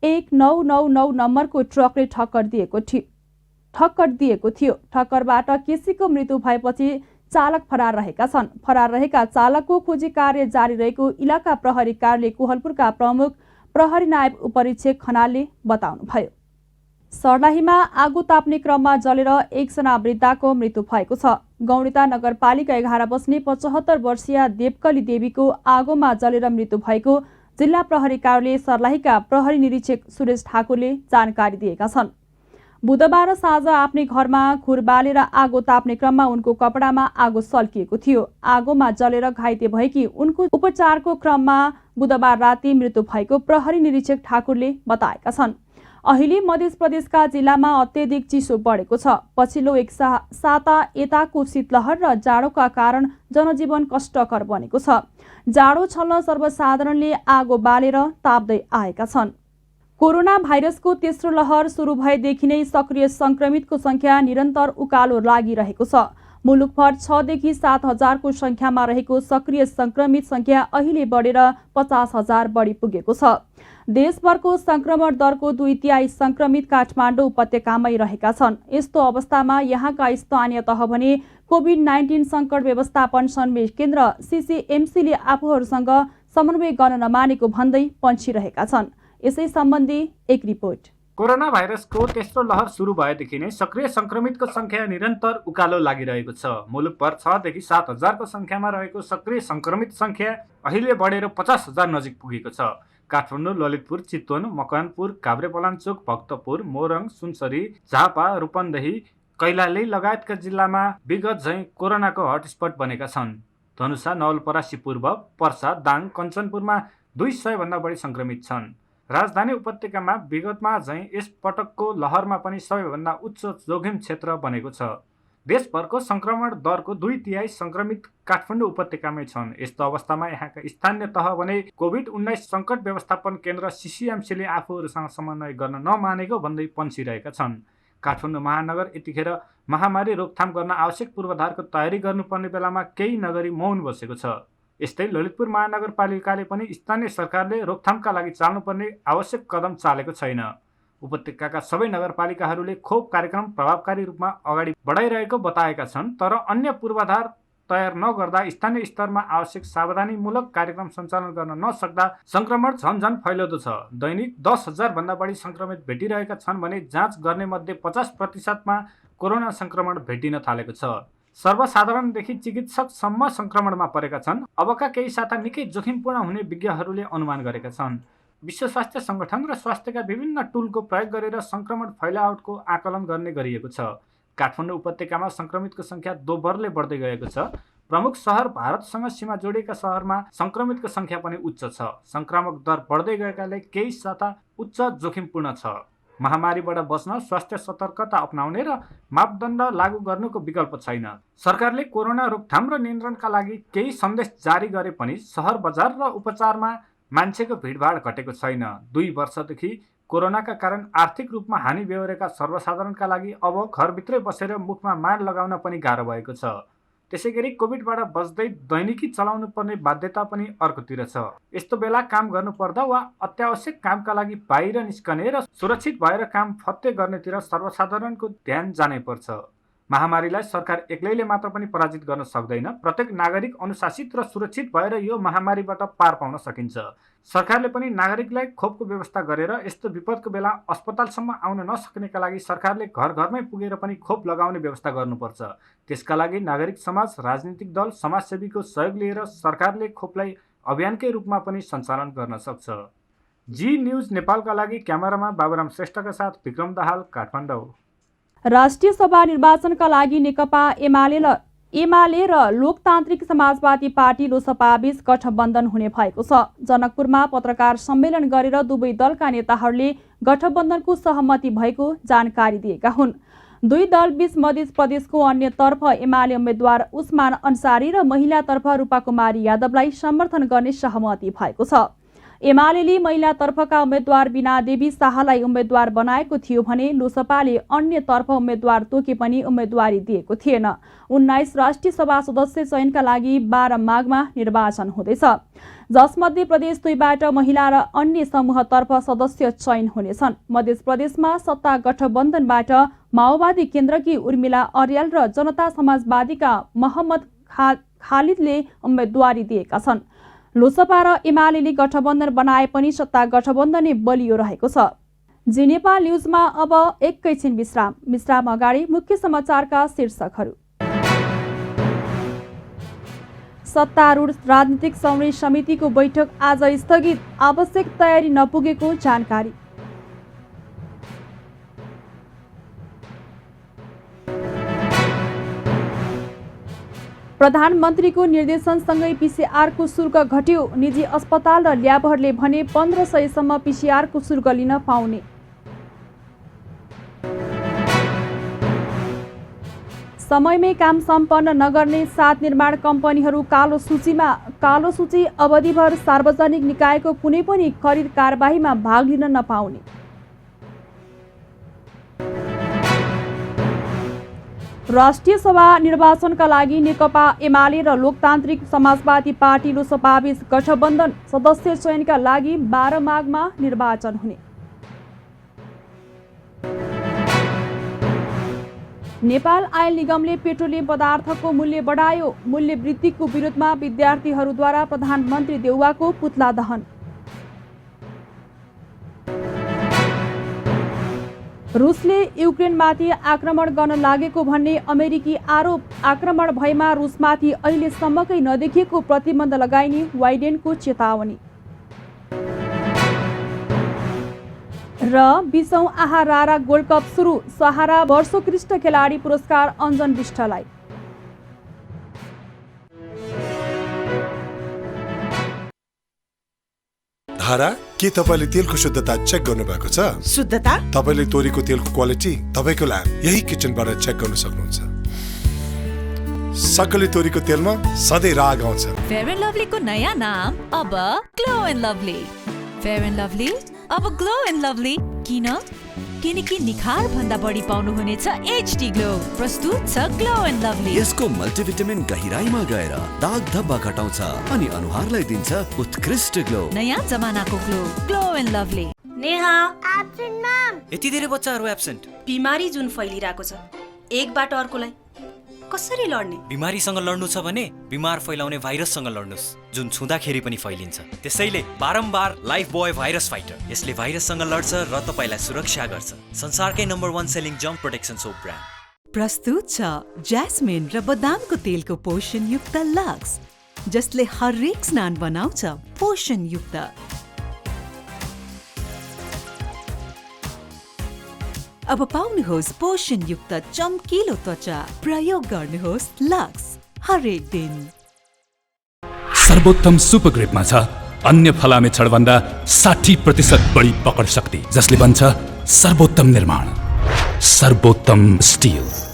1999 नम्बरको ट्रकले ठक्कर दिएको थियो। ठक्करबाट केसीको मृत्यु भएपछि चालक फरार रहेका छन्। फरार रहेका चालकको खोजी कार्य जारी रहेको इलाका प्रहरी कार्यालय कोहलपुरका प्रमुख प्रहरी नायब उपरीक्षक खनालले बताउनुभयो। सर्लाहीमा आगो ताप्ने क्रममा जलेर 1 जना वृद्धाको मृत्यु भएको छ। गौरीता नगरपालिका 11 बस्ने 75 वर्षीय देवकली देवीको आगोमा जलेर मृत्यु भएको जिल्ला प्रहरी कार्यालय सर्लाहीका प्रहरी निरीक्षक सुरेश ठाकुरले जानकारी दिएका छन्। बुधबार साँझ आफ्नै घरमा खुर बालेर आगो ताप्ने क्रममा उनको कपडामा आगो सल्किएको थियो। आगोमा जलेर घाइते भएकी उनको उपचारको क्रममा बुधबार राति मृत्यु भएको प्रहरी निरीक्षक ठाकुरले बताएका छन्। अहिले मध्य प्रदेशका जिल्लामा अत्यधिक चिसो बढेको छ। पछिल्लो 1 साता यताको शीतलहर र जाडोका कारण जनजीवन कष्टकर बनेको छ। जाडो छल्न सर्वसाधारणले आगो बालेर ताप्दै आएका छन्। कोरोना भाइरसको तेस्रो लहर सुरु भएदेखि नै सक्रिय संक्रमितको संख्या निरन्तर उकालो लागिरहेको छ। मुलुकभर 6 देखि 7 हजारको संख्यामा रहेको सक्रिय संक्रमित संख्या अहिले बढेर 50,000 बढी पुगेको छ। देशभरको संक्रमण दरको 2/3 संक्रमित काठमाडौँ उपत्यकामै रहेका छन्। यस्तो अवस्थामा यहाँका स्थानीय तह भने कोभिड-19 संकट व्यवस्थापन सन्मेष केन्द्र सिसिएमसीले आफूहरूसँग समन्वय गर्न नमानेको भन्दै पन्छिरहेका छन्। यसै सम्बन्धी एक रिपोर्ट।
कोरोना भाइरसको तेस्रो लहर सुरु भएदेखि नै सक्रिय संक्रमितको संख्या निरन्तर उकालो लागिरहेको छ। मुलुकभर 6 देखि 7 हजारको संख्यामा रहेको सक्रिय संक्रमित संख्या अहिले बढेर 50,000 नजिक पुगेको छ। काठमाडौँ, ललितपुर, चितवन, मकवानपुर, काभ्रेपलाञ्चोक, भक्तपुर, मोरङ, सुनसरी, झापा, रूपन्देही, कैलाली लगायतका जिल्लामा विगत झैं कोरोनाको हटस्पट बनेका छन्। धनुषा, नवलपरासी पूर्व, पर्सा, दाङ, कञ्चनपुरमा 200 भन्दा बढी संक्रमित छन्। राजधानी उपत्यकामा विगतमा झैं यस पटकको लहरमा पनि सबैभन्दा उच्च जोखिम क्षेत्र बनेको छ। देशभरको संक्रमण दरको 2/3 संक्रमित काठमाडौँ उपत्यकामै छन्। यस्तो अवस्थामा यहाँका स्थानीय तह भने कोभिड-19 सङ्कट व्यवस्थापन केन्द्र CCMCले आफूहरूसँग समन्वय गर्न नमानेको भन्दै पन्सिरहेका छन्। काठमाडौँ महानगर यतिखेर महामारी रोकथाम गर्न आवश्यक पूर्वाधारको तयारी गर्नुपर्ने बेलामा केही नगरी मौन बसेको छ। यस्तै ललितपुर महानगरपालिकाले पनि स्थानीय सरकारले रोकथामका लागि चाल्नुपर्ने आवश्यक कदम चालेको छैन। उपत्यकाका सबै नगरपालिकाहरूले खोप कार्यक्रम प्रभावकारी रूपमा अगाडि बढाइरहेको बताएका छन्, तर अन्य पूर्वाधार तयार नगर्दा स्थानीय स्तरमा आवश्यक सावधानीमूलक कार्यक्रम सञ्चालन गर्न नसक्दा संक्रमण झन्झन फैलिँदो छ। दैनिक 10,000 भन्दा बढी संक्रमित भेटिरहेका छन् भने जाँच गर्ने मध्ये 50%मा कोरोना संक्रमण भेटिन थालेको छ। सर्वसाधारणदेखि चिकित्सकसम्म संक्रमणमा परेका छन्। अबका केही साता निकै जोखिमपूर्ण हुने विज्ञहरूले अनुमान गरेका छन्। विश्व स्वास्थ्य संगठन र स्वास्थ्यका विभिन्न टुलको प्रयोग गरेर संक्रमण फैलावटको आकलन गर्ने गरिएको छ। काठमाडौँ उपत्यकामा संक्रमितको संख्या दोब्बरले बढ्दै गएको छ। प्रमुख सहर भारतसँग सीमा जोडिएका सहरमा संक्रमितको संख्या पनि उच्च छ। संक्रामक दर बढ्दै गएकाले केही साता उच्च जोखिमपूर्ण छ। महामारीबाट बच्न स्वास्थ्य सतर्कता अपनाउने र मापदण्ड लागू गर्नुको विकल्प छैन। सरकारले कोरोना रोकथाम र नियन्त्रणका लागि केही सन्देश जारी गरे पनि सहर बजार र उपचारमा मान्छेको भिडभाड घटेको छैन। 2 वर्षदेखि कोरोनाका कारण आर्थिक रूपमा हानि बेहोरेका सर्वसाधारणका लागि अब घरभित्रै बसेर मुखमा माड लगाउन पनि गाह्रो भएको छ। त्यसैगरी कोभिडबाट बच्दै दैनिकी चलाउनु पर्ने बाध्यता पनि अर्कोतिर छ। यस्तो बेला काम गर्नुपर्दा वा अत्यावश्यक कामका लागि बाहिर निस्कने र सुरक्षित भएर काम फत्ते गर्नेतिर सर्वसाधारणको ध्यान जानै पर्छ। महामारीलाई सरकार एक्लैले मात्र पनि पराजित गर्न सक्दैन। प्रत्येक नागरिक अनुशासित र सुरक्षित भएर यो महामारीबाट पार पाउन सकिन्छ। सरकारले पनि नागरिकलाई खोपको व्यवस्था गरेर यस्तो विपदको बेला अस्पतालसम्म आउन नसक्नेका लागि सरकारले घर घरमै पुगेर पनि खोप लगाउने व्यवस्था गर्नुपर्छ। त्यसका लागि नागरिक समाज, राजनीतिक दल, समाजसेवीको सहयोग लिएर सरकारले खोपलाई अभियानकै रूपमा पनि सञ्चालन गर्न सक्छ। जी न्युज नेपालका लागि क्यामेरामा बाबुराम श्रेष्ठका साथ विक्रम दाहाल, काठमाडौँ।
राष्ट्रिय सभा निर्वाचनका लागि नेकपा एमाले र लोकतान्त्रिक समाजवादी पार्टी लोसपाबीच गठबन्धन हुने भएको छ। जनकपुरमा पत्रकार सम्मेलन गरेर दुवै दलका नेताहरूले गठबन्धनको सहमति भएको जानकारी दिएका हुन्। दुई दलबीच मध्य प्रदेशको अन्यतर्फ एमाले उम्मेद्वार उस्मान अन्सारी र महिलातर्फ रूपाकुमारी यादवलाई समर्थन गर्ने सहमति भएको छ। एमाले महिलातर्फका उम्मेद्वार बीना देवी शाहलाई उम्मेद्वार बनाएको थियो भने लोसपाले अन्यतर्फ उम्मेद्वार तोके पनि उम्मेद्वारी दिएको थिएन। 19 राष्ट्रिय सभा सदस्य चयनका लागि 12 माघमा निर्वाचन हुँदैछ, जसमध्ये प्रदेश 2बाट महिला र अन्य समूहतर्फ सदस्य चयन हुनेछन्। मध्य प्रदेशमा सत्ता गठबन्धनबाट माओवादी केन्द्रकी उर्मिला अर्याल र जनता समाजवादीका मोहम्मद खालिदले उम्मेद्वारी दिएका छन्। लोसपा र एमाले गठबन्धन बनाए पनि सत्ता गठबन्धनै बलियो रहेको छ। जी नेपाल न्युजमा अब एकैछिन विश्राम अगाडि मुख्य समाचारका शीर्षकहरू। सत्तारूढ राजनीतिक समन्वय समितिको बैठक आज स्थगित, आवश्यक तयारी नपुगेको जानकारी। प्रधानमन्त्रीको निर्देशनसँगै पीसीआरको शुल्क घट्यो। निजी अस्पताल र ल्याबहरूले भने 1500 सम्म पीसीआरको शुल्क लिन पाउने। समयमै काम सम्पन्न नगर्ने 7 निर्माण कम्पनीहरू कालो सूची अवधिभर सार्वजनिक निकायको कुनै पनि खरिद कारबाहीमा भाग लिन नपाउने। राष्ट्रिय सभा निर्वाचनका लागि नेकपा एमाले र लोकतान्त्रिक समाजवादी पार्टी लोसपाबीच गठबन्धन, सदस्य चयनका लागि 12 माघमा निर्वाचन हुने। नेपाल आयल निगमले पेट्रोलियम पदार्थको मूल्य बढायो। मूल्य वृद्धिको विरोधमा विद्यार्थीहरूद्वारा प्रधानमन्त्री देउवाको पुतला दहन। रुसले युक्रेनमाथि आक्रमण गर्न लागेको भन्ने अमेरिकी आरोप। आक्रमण भएमा रुसमाथि अहिलेसम्मकै नदेखिएको प्रतिबन्ध लगाइने बाइडेनको चेतावनी। र 20औं आहा रारा गोल्ड कप सुरु। सहारा वर्षोत्कृष्ट खेलाडी पुरस्कार अञ्जन विष्टलाई।
धारा, के तपाईले तेलको शुद्धता चेक गर्नु भएको छ?
शुद्धता?
तपाईले तोरीको तेलको क्वालिटी तपाईको ल्याब यही किचनबाट चेक गर्न सक्नुहुन्छ। सकले तोरीको तेलमा सधैँ राग आउँछ।
फेयर एन्ड लभलीको नयाँ नाम अब glow and lovely. Fair and lovely अब ग्लो एन्ड लभली। किनकि निखार भन्दा बढी पाउनुहुनेछ एचडी ग्लो। प्रस्तुत छ ग्लो एन्ड लभली।
यसको मल्टिभिटामिन गहिराईमा गएर दाग धब्बा घटाउँछ अनि अनुहारलाई दिन्छ उत्कृष्ट ग्लो।
नयाँ जमानाको glow, glow and lovely.
Neha absent ma'am.
यति धेरै बच्चाहरू एब्सेन्ट।
बिमारी जुन फैलिरहेको छ, एकबाट अर्कोलाई कसरी लड्ने?
बिमारीसँग लड्नु छ भने बिमार फैलाउने भाइरससँग लड्नुस्, जुन छुँदाखेरि पनि फैलिन्छ। त्यसैले बारम्बार लाइफ बोय भाइरस फाइटर। यसले भाइरससँग लड्छ र तपाईलाई सुरक्षा गर्छ। संसारकै number 1 selling germ protection soap brand.
प्रस्तुत छ ज्यास्मिन र बदामको तेलको पोषणयुक्त लक्स, जसले हरेक स्नान बनाउँछ पोषणयुक्त। अब पाउनुहोस् पोषणयुक्त चम्किलो त्वचा। प्रयोग गर्नुहोस् लक्स हरेक दिन।
सर्वोत्तम सुपर ग्रिपमा छ अन्य फलामे छडभन्दा 60% बढी पकड शक्ति, जसले बन्छ सर्वोत्तम निर्माण, सर्वोत्तम स्टिल।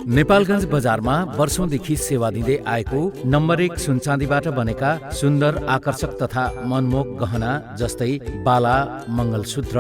नेपालगञ्ज बजारमा वर्षौंदेखि सेवा दिँदै आएको नम्बर 1 सुनचाँदीबाट बनेका सुन्दर, आकर्षक तथा मनमोहक गहना जस्तै बाला, मङ्गलसूत्र,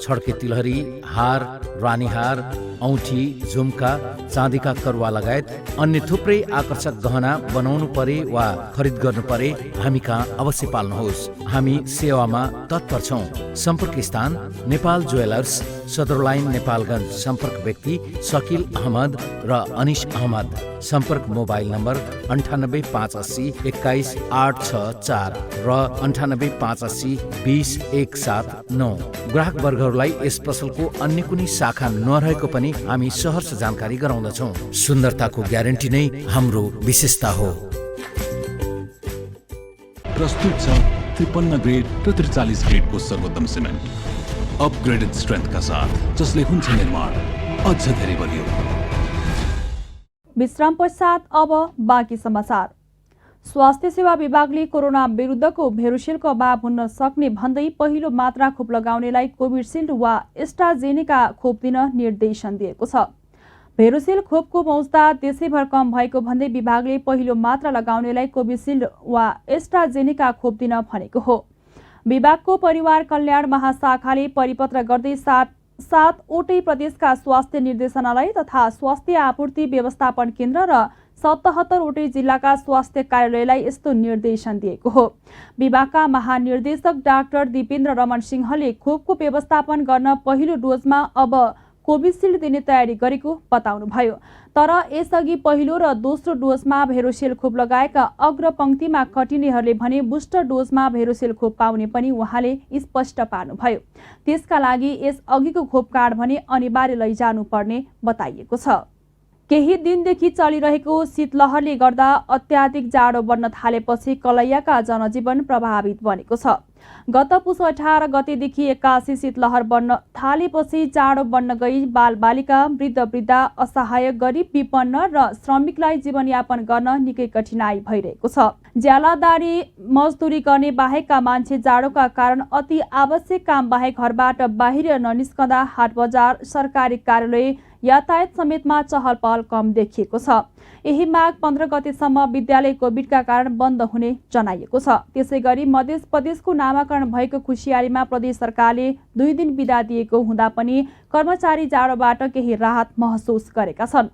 छड्के तिलहरी, हार, रानीहार, औँठी, झुम्का, चाँदीका करुवा लगायत अन्य थुप्रै आकर्षक गहना बनाउनु परे वा खरिद गर्नु परे हामी कहाँ अवश्य पाल्नुहोस्। हामी सेवामा तत्पर छौँ। सम्पर्क स्थान नेपाल ज्वेलर्स, सदर लाइन, नेपालगञ्ज। सम्पर्क व्यक्ति शकिल अहमद र अनिश अहमद। सम्पर्क मोबाइल नम्बर 9858 21 864 र 9858 20 179। ग्राहक वर्गहरूलाई यस पसलको अन्य कुनै शाखा नरहेको पनि हामी सहर्ष जानकारी गराउँदछौँ। सुन्दरताको ग्यारेन्टी नै हाम्रो विशेषता हो।
प्रस्तुत छ 53 ग्रेड र 43 ग्रेडको सर्वोत्तम सिमेन्ट, अपग्रेडेड स्ट्रेन्थका साथ, जसले हुन्छ निर्माण अझ धेरै बलियो।
विश्राम पश्चात अब बाँकी समाचार। स्वास्थ्य सेवा विभागले कोरोना विरुद्धको भेरोसिलको अभाव हुन सक्ने भन्दै पहिलो मात्रा खोप लगाउनेलाई कोभिडसिल्ड वा एस्ट्राजेनेका खोप दिन निर्देशन दिएको छ। भेरोसिल खोपको मौजदात देशैभर कम भएको भन्दै विभागले पहिलो मात्रा लगाउनेलाई कोभिसिल्ड वा एस्ट्राजेनेका खोप दिन भनेको हो। विभागको परिवार कल्याण महाशाखाले परिपत्र गर्दै 7वटै प्रदेशका स्वास्थ्य निर्देशनालय तथा स्वास्थ्य आपूर्ति व्यवस्थापन केन्द्र र 77वटै जिल्लाका स्वास्थ्य कार्यालयलाई यस्तो निर्देशन दिएको हो। विभागका महानिर्देशक डाक्टर दिपेन्द्र रमन सिंहले खोपको व्यवस्थापन गर्न पहिलो डोजमा अब कोभिसिल्ड दिने तयारी गरेको बताउनुभयो। तर यसअघि पहिलो र दोस्रो डोजमा भेरोसिल खोप लगाएका अग्रपङ्क्तिमा खटिनेहरूले भने बुस्टर डोजमा भेरोसिल खोप पाउने पनि उहाँले स्पष्ट पार्नुभयो। त्यसका लागि यस अघिको खोप कार्ड भने अनिवार्य लैजानुपर्ने बताइएको छ। केही दिनदेखि चलिरहेको शीतलहरले गर्दा अत्याधिक जाडो बढ्न थालेपछि कलैयाका जनजीवन प्रभावित बनेको छ। गत पुस 18 गतेदेखि 81 शीतलहर बढ्न थालेपछि जाडो बढ्न गई बालबालिका, वृद्ध-वृद्धा, असहाय, गरिब, विपन्न र श्रमिकलाई जीवनयापन गर्न निकै कठिनाई भइरहेको छ। ज्यालादारी मजदुरी गर्ने बाहेकका मान्छे जाडोका कारण अति आवश्यक काम बाहेक घरबाट बाहिर ननिस्कँदा हाट बजार, सरकारी कार्यालय, यातायात समेतमा चहल पहल कम देखिएको छ। यही माघ 15 गतेसम्म विद्यालय कोभिडका कारण बन्द हुने जनाइएको छ। त्यसैगरी मध्य प्रदेशको नामाकरण भएको खुसियारीमा प्रदेश सरकारले 2 दिन बिदा दिएको हुँदा पनि कर्मचारी जाडोबाट केही राहत महसुस गरेका छन्।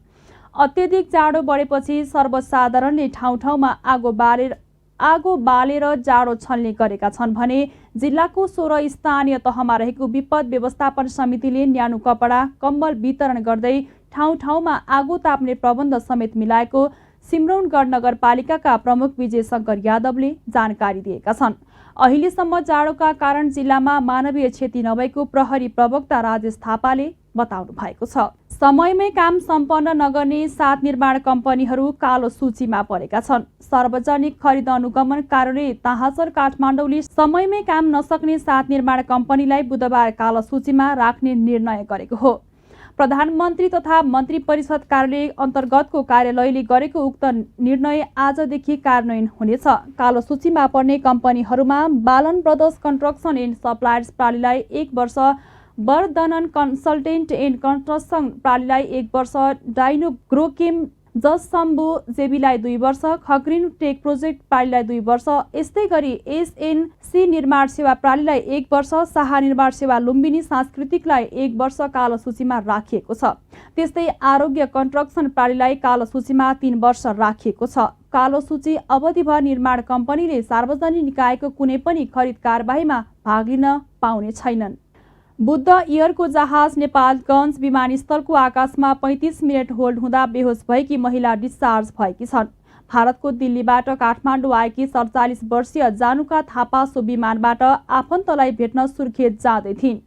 अत्यधिक जाडो बढेपछि सर्वसाधारणले ठाउँ ठाउँमा आगो बालेर जाडो छल्ने गरेका छन् भने जिल्लाको 16 स्थानीय तहमा रहेको विपद व्यवस्थापन समितिले न्यानो कपडा, कम्बल वितरण गर्दै ठाउँ ठाउँमा आगो ताप्ने प्रबन्ध समेत मिलाएको सिमरौनगढ नगरपालिकाका प्रमुख विजय शंकर यादवले जानकारी दिएका छन्। अहिलेसम्म जाडोका कारण जिल्लामा मानवीय क्षति नभएको प्रहरी प्रवक्ता राजेश थापाले बताउनु भएको छ। समयमै काम सम्पन्न नगर्ने 7 निर्माण कम्पनीहरू कालो सूचीमा परेका छन्। सार्वजनिक खरिद अनुगमन कार्यालय ताहाचर काठमाडौँले समयमै काम नसक्ने 7 निर्माण कम्पनीलाई बुधबार कालो सूचीमा राख्ने निर्णय गरेको हो। प्रधानमन्त्री तथा मन्त्री परिषद कार्यालय अन्तर्गतको कार्यालयले गरेको उक्त निर्णय आजदेखि कार्यान्वयन हुनेछ। कालो सूचीमा पर्ने कम्पनीहरूमा बालन ब्रदर्स कन्स्ट्रक्सन एन्ड सप्लायर्स प्रालीलाई 1 वर्ष, वर्धनन कन्सल्टेन्ट एन्ड कन्स्ट्रक्सन प्रालीलाई 1 वर्ष, डाइनो ग्रोकेम जसम्बु जेबीलाई 2 वर्ष, खग्रिन टेक प्रोजेक्ट प्रालीलाई 2 वर्ष, यस्तै गरी एसएनसी निर्माण सेवा प्रालीलाई 1 वर्ष, शाह निर्माण सेवा लुम्बिनी सांस्कृतिकलाई 1 वर्ष कालो सूचीमा राखिएको छ। त्यस्तै आरोग्य कन्स्ट्रक्सन प्रालीलाई कालो सूचीमा 3 वर्ष राखिएको छ। कालो सूची अवधिभर निर्माण कम्पनीले सार्वजनिक निकायको कुनै पनि खरिद कारबाहीमा भाग लिन पाउने छैनन्। बुद्ध एयरको जहाज नेपालगञ्ज विमानस्थलको आकाशमा 35 मिनट होल्ड हुँदा बेहोस भएकी महिला डिस्चार्ज भएकी छन्। भारतको दिल्लीबाट काठमाडौँ आएकी 47 वर्षीय जानुका थापा सो विमानबाट आफन्तलाई भेट्न सुर्खेत जाँदै थिइन्।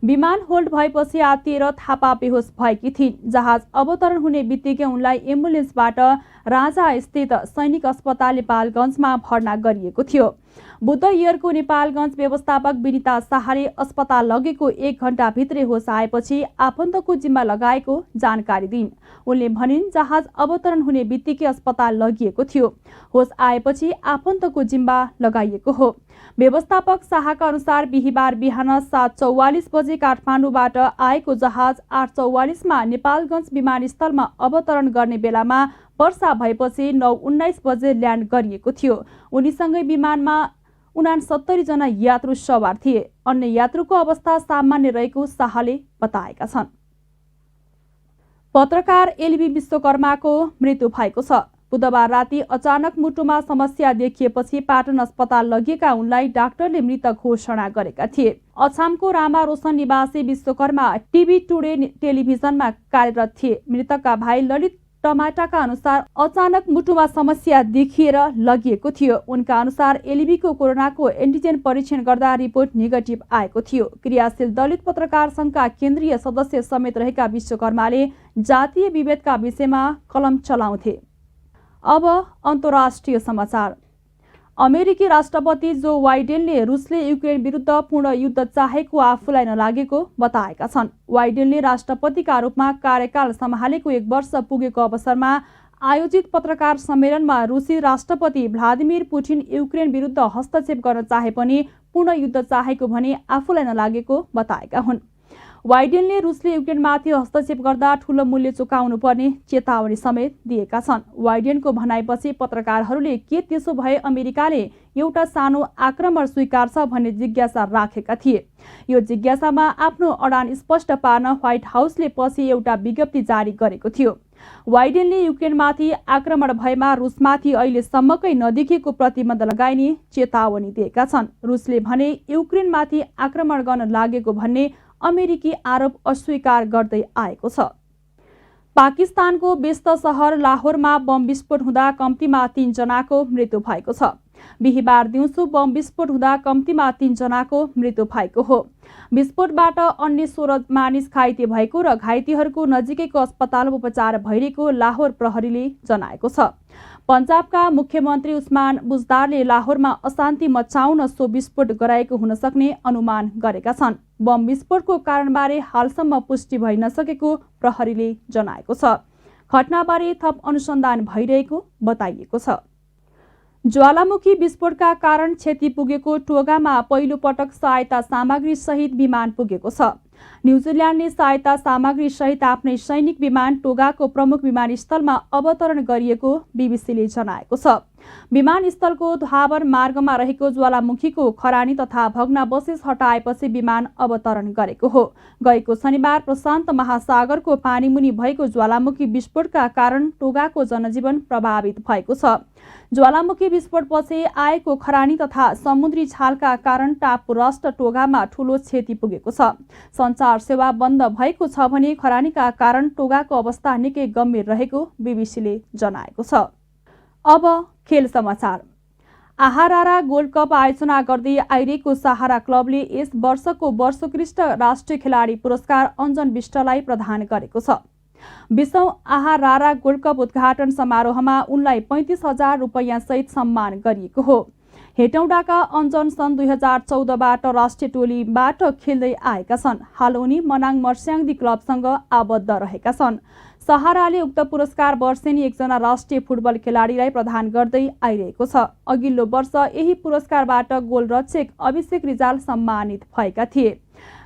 विमान होल्ड भएपछि आत्तिएर थापा बेहोस भएकी थिइन्। जहाज अवतरण हुने बित्तिकै उनलाई एम्बुलेन्सबाट राजा स्थित सैनिक अस्पताल नेपालगञ्जमा भर्ना गरिएको थियो। बुद्ध एयरको नेपालगञ्ज व्यवस्थापक विनिता शाहले अस्पताल लगेको 1 घण्टाभित्रै होस आएपछि आफन्तको जिम्मा लगाएको जानकारी दिइन्। उनले भनिन् जहाज अवतरण हुने बित्तिकै अस्पताल लगिएको थियो। होस आएपछि आफन्तको जिम्मा लगाइएको हो। व्यवस्थापक शाहका अनुसार बिहिबार बिहान 7:44 बजे काठमाडौँबाट आएको जहाज 8:44 मा नेपालगञ्ज विमानस्थलमा अवतरण गर्ने बेलामा वर्षा भएपछि 9:19 बजे ल्यान्ड गरिएको थियो। उनीसँगै विमानमा 69 जना यात्रु सवार थिए। अन्य यात्रुको अवस्था सामान्य रहेको शाहले बताएका छन्। पत्रकार एलबी विश्वकर्माको मृत्यु भएको छ। बुधबार राति अचानक मुटुमा समस्या देखिएपछि पाटन अस्पताल लगिएका उनलाई डाक्टरले मृत घोषणा गरेका थिए। अछामको रामा रोशन निवासी विश्वकर्मा टिभी टुडे टेलिभिजनमा कार्यरत थिए। मृतकका भाइ ललित टमाटाका अनुसार अचानक मुटुमा समस्या देखिएर लगिएको थियो। उनका अनुसार एलबीको कोरोनाको एन्टिजेन परीक्षण गर्दा रिपोर्ट नेगेटिभ आएको थियो। क्रियाशील दलित पत्रकार संघका केन्द्रीय सदस्य समेत रहेका विश्वकर्माले जातीय विभेदका विषयमा कलम चलाउँथे। अब अन्तर्राष्ट्रिय समाचार। अमेरिकी राष्ट्रपति जो बाइडेनले रुसले युक्रेन विरुद्ध पूर्ण युद्ध चाहेको आफूलाई नलागेको बताएका छन्। बाइडेनले राष्ट्रपतिका रूपमा कार्यकाल सम्हालेको 1 वर्ष पुगेको अवसरमा आयोजित पत्रकार सम्मेलनमा रुसी राष्ट्रपति भ्लादिमिर पुटिन युक्रेन विरुद्ध हस्तक्षेप गर्न चाहे पनि पूर्ण युद्ध चाहेको भने आफूलाई नलागेको बताएका हुन्। बाइडेनले रुसले युक्रेनमाथि हस्तक्षेप गर्दा ठूलो मूल्य चुकाउनु पर्ने चेतावनी समेत दिएका छन्। बाइडेनको भनाइपछि पत्रकारहरूले के त्यसो भए अमेरिकाले एउटा सानो आक्रमण स्वीकार्छ भन्ने जिज्ञासा राखेका थिए। यो जिज्ञासामा आफ्नो अडान स्पष्ट पार्न व्हाइट हाउसले पछि एउटा विज्ञप्ति जारी गरेको थियो। बाइडेनले युक्रेनमाथि आक्रमण भएमा रुसमाथि अहिलेसम्मकै नदेखिएको प्रतिबन्ध लगाइने चेतावनी दिएका छन्। रुसले भने युक्रेनमाथि आक्रमण गर्न लागेको भन्ने अमेरिकी आरोप अस्वीकार गर्दै आएको छ। पाकिस्तानको व्यस्त सहर लाहोरमा बम विस्फोट हुँदा कम्तीमा 3 जनाको मृत्यु भएको छ। बिहिबार दिउँसो बम विस्फोट हुँदा कम्तीमा 3 जनाको मृत्यु भएको हो। विस्फोटबाट अन्य 16 मानिस घाइते भएको र घाइतेहरूको नजिकैको अस्पतालमा उपचार भइरहेको लाहोर प्रहरीले जनाएको छ। पन्जाबका मुख्यमन्त्री उस्मान बुजदारले लाहोरमा अशान्ति मचाउन सो विस्फोट गराएको हुन सक्ने अनुमान गरेका छन्। बम विस्फोटको कारणबारे हालसम्म पुष्टि भइ नसकेको प्रहरीले जनाएको छ। घटनाबारे थप अनुसन्धान भइरहेको बताइएको छ। ज्वालामुखी विस्फोटका कारण क्षति पुगेको टोगामा पहिलो पटक सहायता सामग्री सहित विमान पुगेको छ। न्युजिल्यान्डले सहायता सामग्री सहित आफ्नै सैनिक विमान टोगाको प्रमुख विमानस्थलमा अवतरण गरिएको बीबीसीले जनाएको छ। विमानस्थलको धावर मार्गमा रहेको ज्वालामुखीको खरानी तथा भग्नावशेष हटाएपछि विमान अवतरण गरेको हो। गएको शनिबार प्रशान्त महासागरको पानीमुनि भएको ज्वालामुखी विस्फोटका कारण टोगाको जनजीवन प्रभावित भएको छ। ज्वालामुखी विस्फोटपछि आएको खरानी तथा समुद्री छालका कारण टापु राष्ट्र टोगामा ठूलो क्षति पुगेको छ। सञ्चार सेवा बन्द भएको छ भने खरानीका कारण टोगाको अवस्था निकै गम्भीर रहेको बीबीसीले जनाएको छ। अब खेल समाचार। आहारारा गोल्ड कप आयोजना गर्दै आइरहेको सहारा क्लबले यस वर्षको वर्षोत्कृष्ट राष्ट्रिय खेलाडी पुरस्कार अञ्जन विष्टलाई प्रदान गरेको छ। 20औं आहारारा गोल्ड कप उद्घाटन समारोहमा उनलाई 35,000 रुपैयाँ सहित सम्मान गरिएको हो। हेटौडाका अञ्जन सन् 2014बाट राष्ट्रिय टोलीबाट खेल्दै आएका छन्। हाल उनी मनाङ मर्स्याङ्दी क्लबसँग आबद्ध रहेका छन्। सहाराले उक्त पुरस्कार वर्षेनी एकजना राष्ट्रिय फुटबल खेलाडीलाई प्रदान गर्दै आइरहेको छ। अघिल्लो वर्ष यही पुरस्कारबाट गोलरक्षक अभिषेक रिजाल सम्मानित भएका थिए।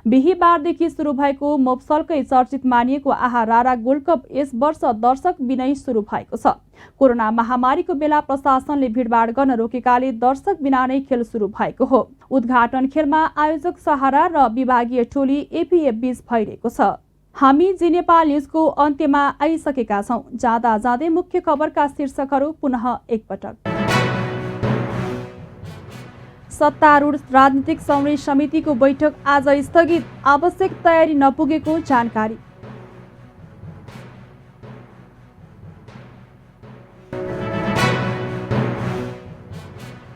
बिहीबारदेखि सुरु भएको मोफसलकै चर्चित मानिएको आहारारा गोल्ड कप यस वर्ष दर्शक बिनै सुरु भएको छ। कोरोना महामारीको बेला प्रशासनले भिडभाड गर्न रोकेकाले दर्शक बिना नै खेल सुरु भएको हो। उद्घाटन खेलमा आयोजक सहारा र विभागीय टोली एपीएफ बीच भइरहेको छ। हामी जी नेपाल न्युजको अन्त्यमा आइसकेका छौं। जाँदा जाँदै मुख्य खबरका शीर्षकहरू पुनः एकपटक। सत्तारूढ राजनीतिक संवेद समितिको बैठक आज स्थगित, आवश्यक तयारी नपुगेको जानकारी।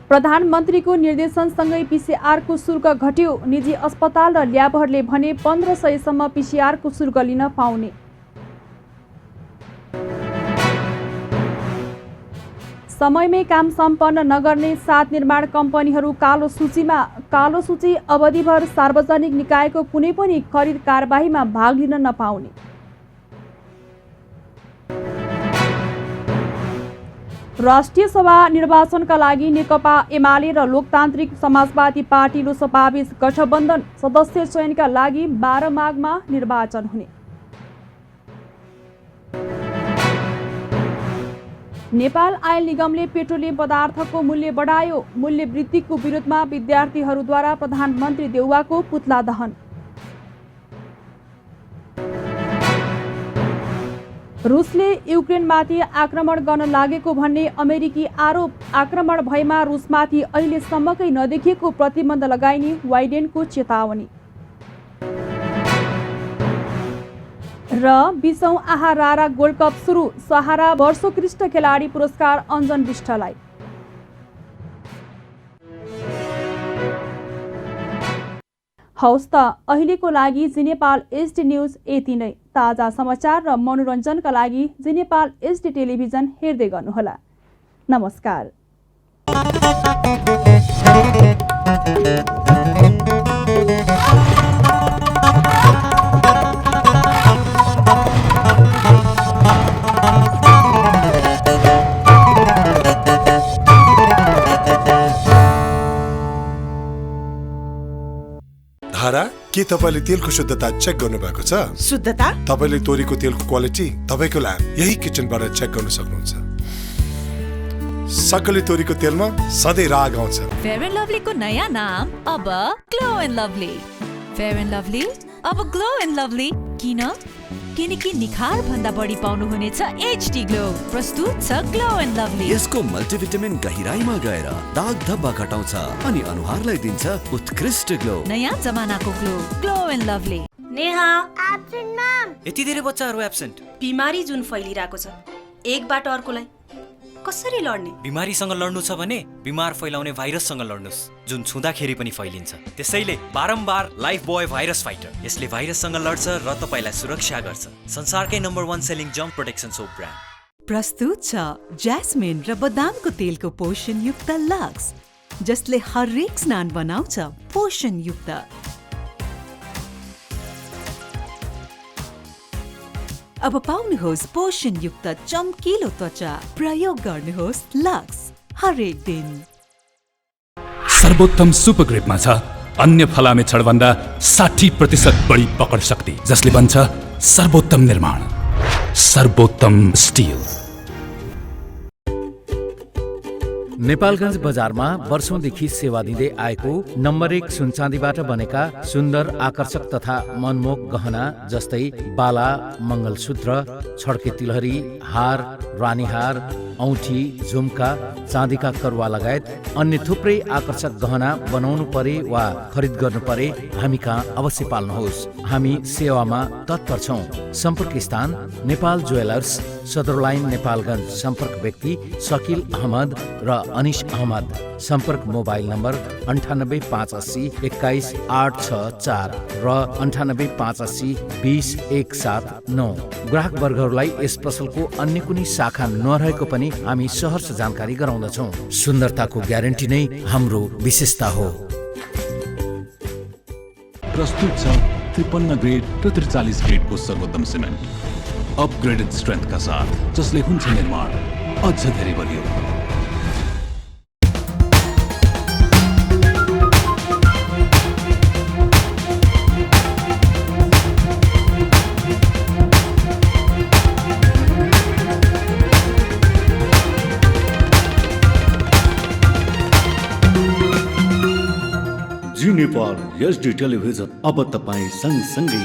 प्रधानमन्त्रीको निर्देशनसँगै पीसीआरको शुल्क घट्यो। निजी अस्पताल र ल्याबहरूले भने 1500 सम्म पीसीआरको शुल्क लिन पाउने। समयमै काम सम्पन्न नगर्ने 7 निर्माण कम्पनीहरू कालो सूचीमा। कालो सूची अवधिभर सार्वजनिक निकायको कुनै पनि खरिद कारबाहीमा भाग लिन नपाउने। राष्ट्रिय सभा निर्वाचनका लागि नेकपा एमाले र लोकतान्त्रिक समाजवादी पार्टी लोसपाबीच गठबन्धन। सदस्य चयनका लागि 12 माघमा निर्वाचन हुने। नेपाल आयल निगमले पेट्रोलियम पदार्थको मूल्य बढायो। मूल्य वृद्धिको विरोधमा विद्यार्थीहरूद्वारा प्रधानमन्त्री देउवाको पुतला दहन। रुसले युक्रेनमाथि आक्रमण गर्न लागेको भन्ने अमेरिकी आरोप। आक्रमण भएमा रुसमाथि अहिलेसम्मकै नदेखिएको प्रतिबन्ध लगाइने बाइडेनको चेतावनी। र 20औं आहारारा गोल्ड कप सुरु, सहारा वर्षोत्कृष्ट खेलाडी पुरस्कार अञ्जन विष्टलाई। हौस् त अहिलेको लागि जी नेपाल एचडी न्युज यति नै। ताजा समाचार र मनोरञ्जनका लागि जी नेपाल एचडी टेलिभिजन हेर्दै गर्नुहोला। नमस्कार।
धारा, के तपाईले तेलको शुद्धता चेक गर्नु भएको छ?
शुद्धता?
तपाईले तोरीको तेलको क्वालिटी तपाईको ल्याब यही किचनबाट चेक गर्न सक्नुहुन्छ। सकले तोरीको तेलमा सधैँ राग आउँछ।
फेयर एन्ड लभलीको नयाँ नाम अब glow and lovely. Fair and lovely अब ग्लो एन्ड लभली। किनकि निखार भन्दा बढी पाउनुहुनेछ एचडी ग्लो। प्रस्तुत छ ग्लो एन्ड लभली।
यसको मल्टिभिटामिन गहिराईमा गएर दाग धब्बा घटाउँछ अनि अनुहारलाई दिन्छ उत्कृष्ट ग्लो।
नयाँ जमानाको glow, glow and lovely.
Neha,
absent ma'am.
यति धेरै बच्चाहरू एब्सेन्ट।
बिमारी जुन फैलिरहेको छ, एकबाट अर्कोलाई कसरी लड्ने?
बिमारीसँग लड्नु छ भने बिमार फैलाउने भाइरससँग लड्नुस्, जुन छुँदाखेरि पनि फैलिन्छ। त्यसैले बारम्बार लाइफ बोय भाइरस फाइटर। यसले भाइरससँग लड्छ र तपाईलाई सुरक्षा गर्छ। संसारकै number 1 selling germ protection soap brand.
प्रस्तुत छ ज्यास्मिन र बदामको तेलको पोषणयुक्त लक्स, जसले हरेक स्नान बनाउँछ पोषणयुक्त। अब पाउनुहोस् पोषणयुक्त चम्किलो त्वचा। प्रयोग गर्नुहोस् लक्स हरेक दिन।
सर्वोत्तम सुपर ग्रिपमा छ अन्य फलामे छडभन्दा 60% बढी पकड शक्ति, जसले बन्छ सर्वोत्तम निर्माण, सर्वोत्तम स्टिल।
नेपालगञ्ज बजारमा वर्षौंदेखि सेवा दिँदै आएको नम्बर 1 सुनचाँदीबाट बनेका सुन्दर, आकर्षक तथा मनमोहक गहना जस्तै बाला, मङ्गलसूत्र, छड्के तिलहरी, हार, रानीहार, औँठी, झुम्का, चाँदीका करुवा लगायत अन्य थुप्रै आकर्षक गहना बनाउनु परे वा खरिद गर्नु परे हामी कहाँ अवश्य पाल्नुहोस्। हामी सेवामा तत्पर छौँ। सम्पर्क स्थान नेपाल ज्वेलर्स, सदर लाइन, नेपालगञ्ज। सम्पर्क व्यक्ति शकिल अहमद र अनिश अहमद। सम्पर्क मोबाइल नम्बर 9858816864 र 9858020179। ग्राहक वर्गहरूलाई यस पसलको अन्य कुनै शाखा नरहेको पनि हामी सहर्ष जानकारी गराउँदछौँ। सुन्दरताको ग्यारेन्टी नै हाम्रो विशेषता हो।
प्रस्तुत छ 53 ग्रेड र 43 ग्रेडको सर्वोत्तम सिमेन्ट अपग्रेडेड स्ट्रेन्थका साथ, जसले हुन्छ निर्माण अझ धेरै बलियो।
जी नेपाल HD टेलिभिजन अब तपाईँ सँगसँगै